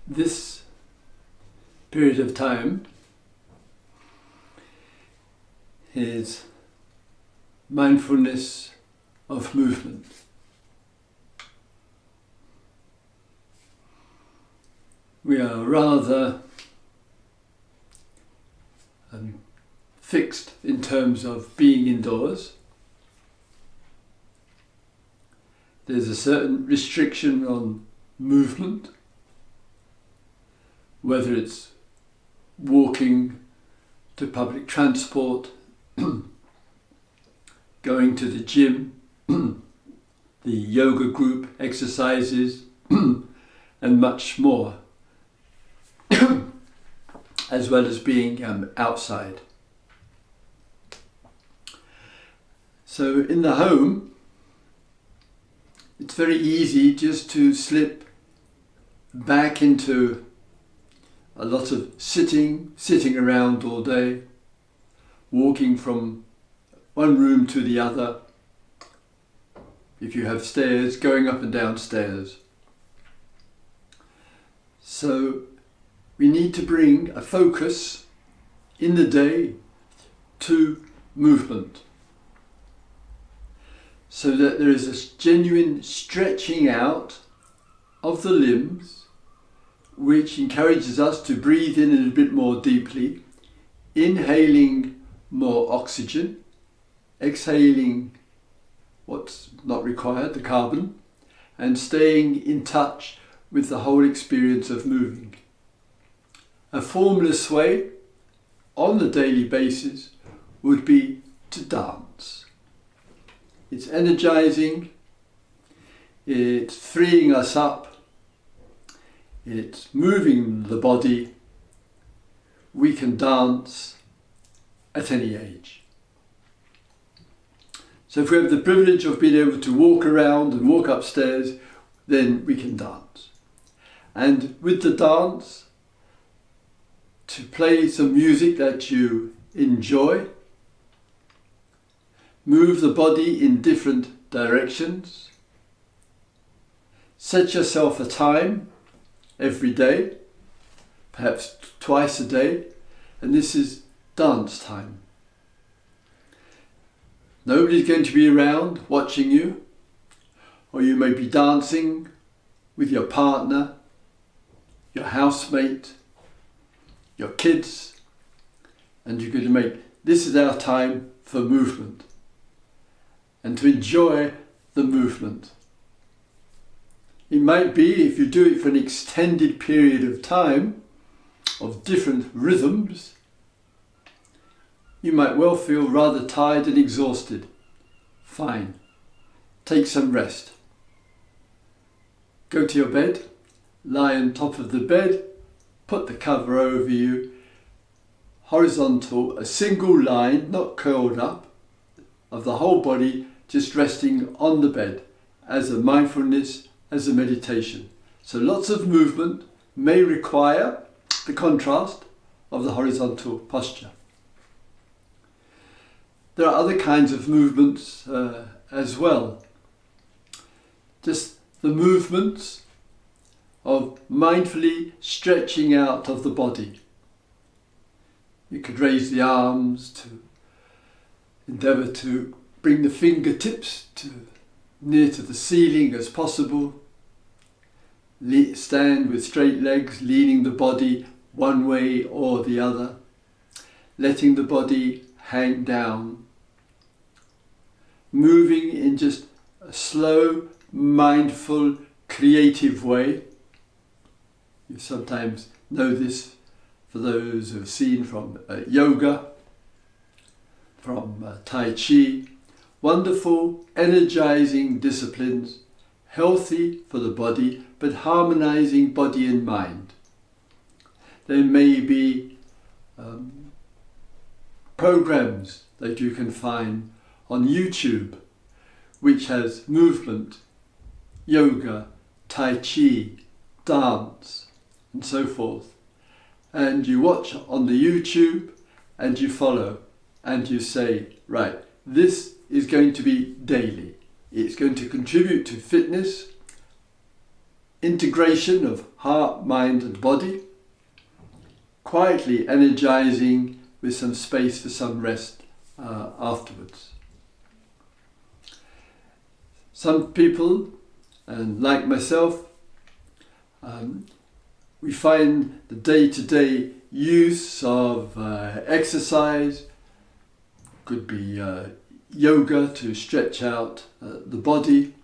this period of time is mindfulness of movement. We are rather fixed in terms of being indoors. There's a certain restriction on movement, whether it's walking to public transport, going to the gym, the yoga group exercises, and much more, as well as being outside. So in the home, it's very easy just to slip back into a lot of sitting around all day, walking from one room to the other. If you have stairs, going up and down stairs. So we need to bring a focus in the day to movement, so that there is a genuine stretching out of the limbs, which encourages us to breathe in a little bit more deeply, inhaling more oxygen, exhaling what's not required, the carbon, and staying in touch with the whole experience of moving. A formless way on a daily basis would be to dance. It's energizing, it's freeing us up, it's moving the body. We can dance at any age. So if we have the privilege of being able to walk around and walk upstairs, then we can dance. And with the dance, to play some music that you enjoy, move the body in different directions, set yourself a time every day, perhaps twice a day, and this is dance time. Nobody's going to be around watching you, or you may be dancing with your partner, your housemate, your kids, and you're going to make this is our time for movement and to enjoy the movement. It might be, if you do it for an extended period of time of different rhythms, you might well feel rather tired and exhausted. Fine. Take some rest. Go to your bed, lie on top of the bed, put the cover over you, horizontal, a single line, not curled up, of the whole body just resting on the bed as a mindfulness, as a meditation. So lots of movement may require the contrast of the horizontal posture. There are other kinds of movements as well. Just the movements of mindfully stretching out of the body. You could raise the arms to endeavour to bring the fingertips near to the ceiling as possible. Stand with straight legs, leaning the body one way or the other, letting the body hang down. Moving in just a slow, mindful, creative way. You sometimes know this for those who have seen from yoga, from Tai Chi. Wonderful, energizing disciplines, healthy for the body, but harmonizing body and mind. There may be programs that you can find on YouTube which has movement, yoga, Tai Chi, dance, and so forth. And you watch on the YouTube and you follow and you say, right, this is going to be daily. It's going to contribute to fitness integration of heart, mind and body, quietly energizing with some space for some rest afterwards. Some people, and like myself, we find the day-to-day use of exercise, could be yoga to stretch out the body.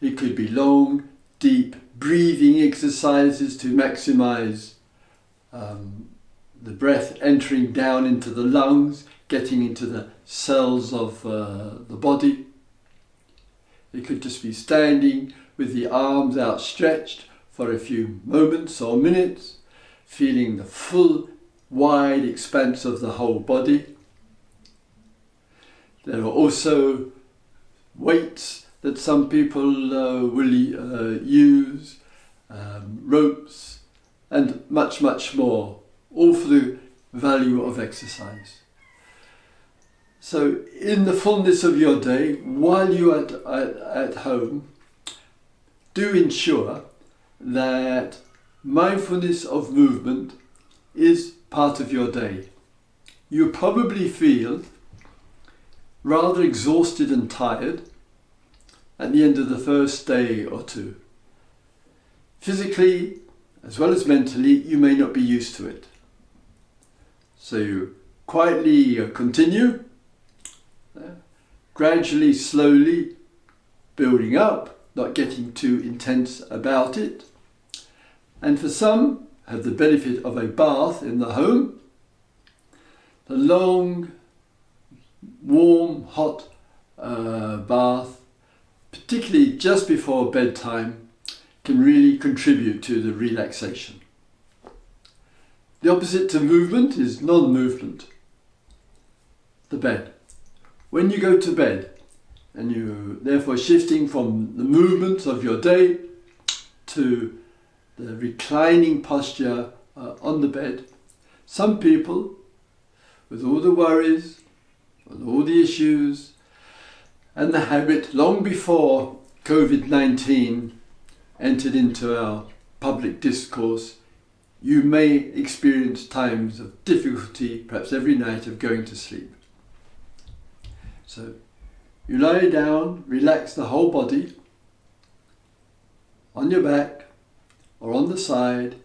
It could be long, deep breathing exercises to maximize the breath entering down into the lungs, getting into the cells of the body. It could just be standing with the arms outstretched for a few moments or minutes, feeling the full, wide expanse of the whole body. There are also weights that some people will use, ropes, and much, much more, all for the value of exercise. So in the fullness of your day, while you're at home, do ensure that mindfulness of movement is part of your day. You probably feel rather exhausted and tired at the end of the first day or two. Physically, as well as mentally, you may not be used to it. So you quietly continue, gradually, slowly building up, not getting too intense about it. And for some, have the benefit of a bath in the home. The long, warm, hot bath, particularly just before bedtime, can really contribute to the relaxation. The opposite to movement is non-movement, the bed. When you go to bed, and you therefore shifting from the movements of your day to the reclining posture on the bed, some people, with all the worries, with all the issues, and the habit long before COVID-19 entered into our public discourse, you may experience times of difficulty, perhaps every night, of going to sleep. So you lie down, relax the whole body, on your back or on the side,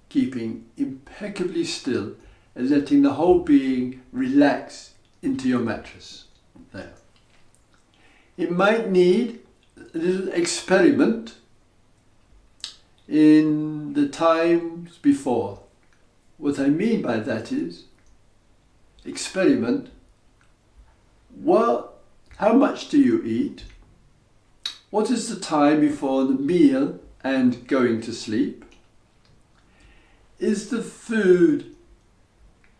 keeping impeccably still and letting the whole being relax into your mattress. There. It might need a little experiment in the times before. What I mean by that is, experiment. How much do you eat? What is the time before the meal and going to sleep? Is the food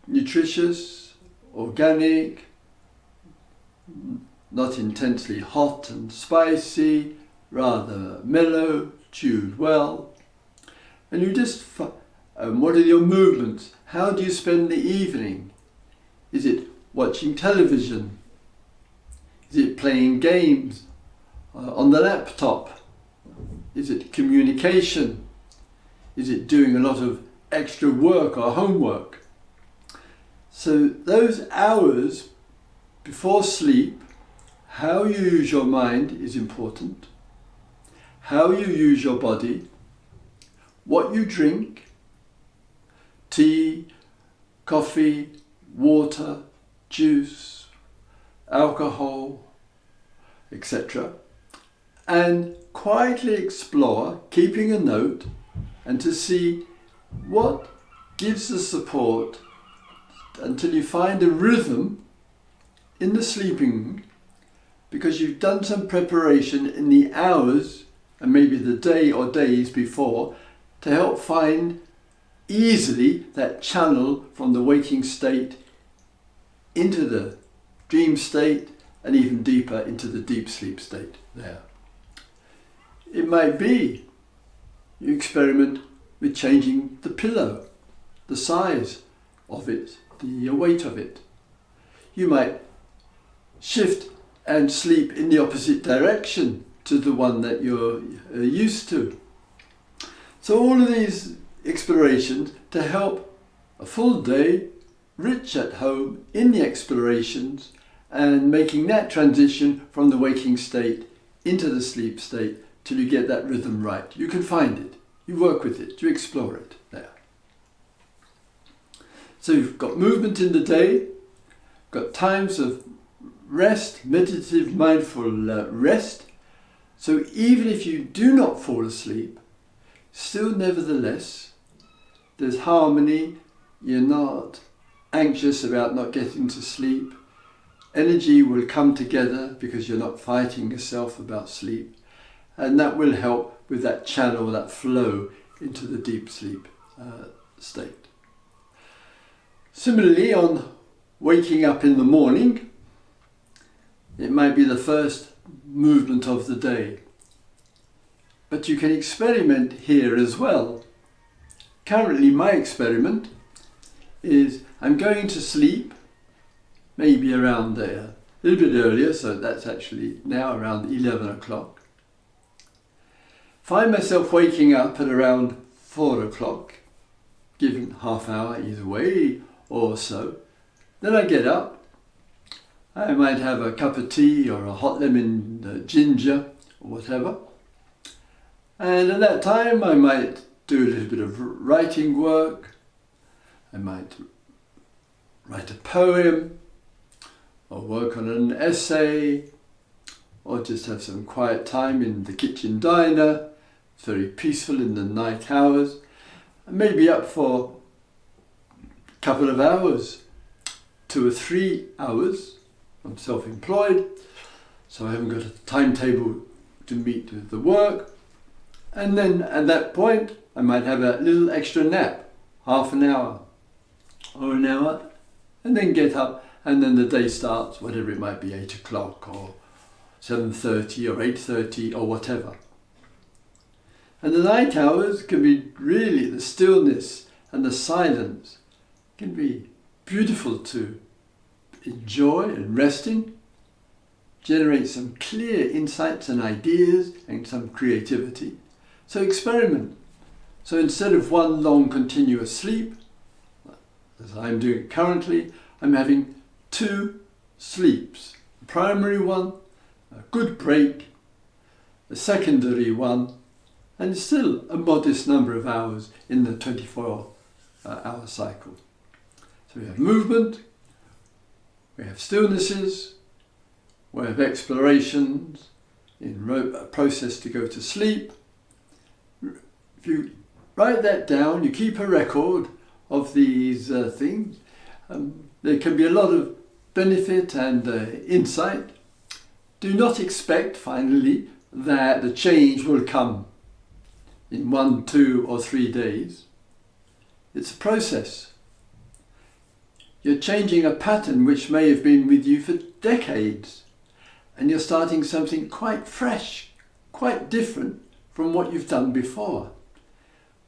nutritious, organic, not intensely hot and spicy, rather mellow, chewed well? And you just, what are your movements? How do you spend the evening? Is it watching television? Is it playing games on the laptop? Is it communication? Is it doing a lot of extra work or homework? So those hours before sleep, how you use your mind is important. How you use your body, what you drink, tea, coffee, water, juice, alcohol, etc. And quietly explore, keeping a note, and to see what gives the support until you find a rhythm in the sleeping, because you've done some preparation in the hours and maybe the day or days before to help find easily that channel from the waking state into the dream state and even deeper into the deep sleep state there. It might be you experiment with changing the pillow, the size of it, the weight of it. You might shift and sleep in the opposite direction to the one that you're used to. So all of these explorations to help a full day, rich at home in the explorations, and making that transition from the waking state into the sleep state till you get that rhythm right. You can find it, you work with it, you explore it there. So you've got movement in the day, got times of rest, meditative, mindful rest. So even if you do not fall asleep, still nevertheless, there's harmony, you're not anxious about not getting to sleep. Energy will come together because you're not fighting yourself about sleep, and that will help with that channel, that flow into the deep sleep state. Similarly, on waking up in the morning, it might be the first movement of the day, but you can experiment here as well. Currently, my experiment is I'm going to sleep maybe around there, a little bit earlier, so that's actually now around 11 o'clock. Find myself waking up at around 4 o'clock, given half hour either way or so. Then I get up, I might have a cup of tea or a hot lemon ginger or whatever. And at that time I might do a little bit of writing work, I might write a poem, or work on an essay, or just have some quiet time in the kitchen diner. It's very peaceful in the night hours. I may be up for a couple of hours, 2 or 3 hours. I'm self-employed, so I haven't got a timetable to meet with the work. And then at that point, I might have a little extra nap, half an hour or an hour, and then get up, and then the day starts, whatever it might be, 8 o'clock or 7:30 or 8:30 or whatever. And the night hours can be really, the stillness and the silence can be beautiful to enjoy and rest in, generate some clear insights and ideas and some creativity. So experiment. So instead of one long continuous sleep, as I'm doing currently, I'm having 2 sleeps. A primary one, a good break, a secondary one, and still a modest number of hours in the 24-hour cycle. So we have movement, we have stillnesses, we have explorations in a process to go to sleep. If you write that down, you keep a record of these things, there can be a lot of benefit and insight. Do not expect, finally, that the change will come in 1, 2 or 3 days. It's a process. You're changing a pattern which may have been with you for decades, and you're starting something quite fresh, quite different from what you've done before,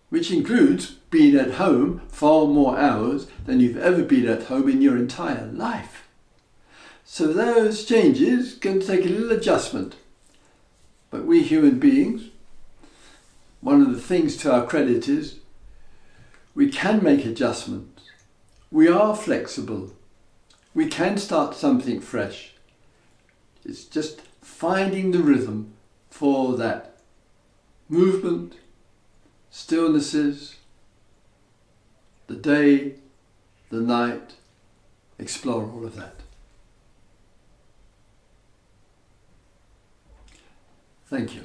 which includes being at home far more hours than you've ever been at home in your entire life. So those changes can take a little adjustment. But we human beings, one of the things to our credit is we can make adjustments. We are flexible. We can start something fresh. It's just finding the rhythm for that movement, stillnesses, the day, the night, explore all of that. Thank you.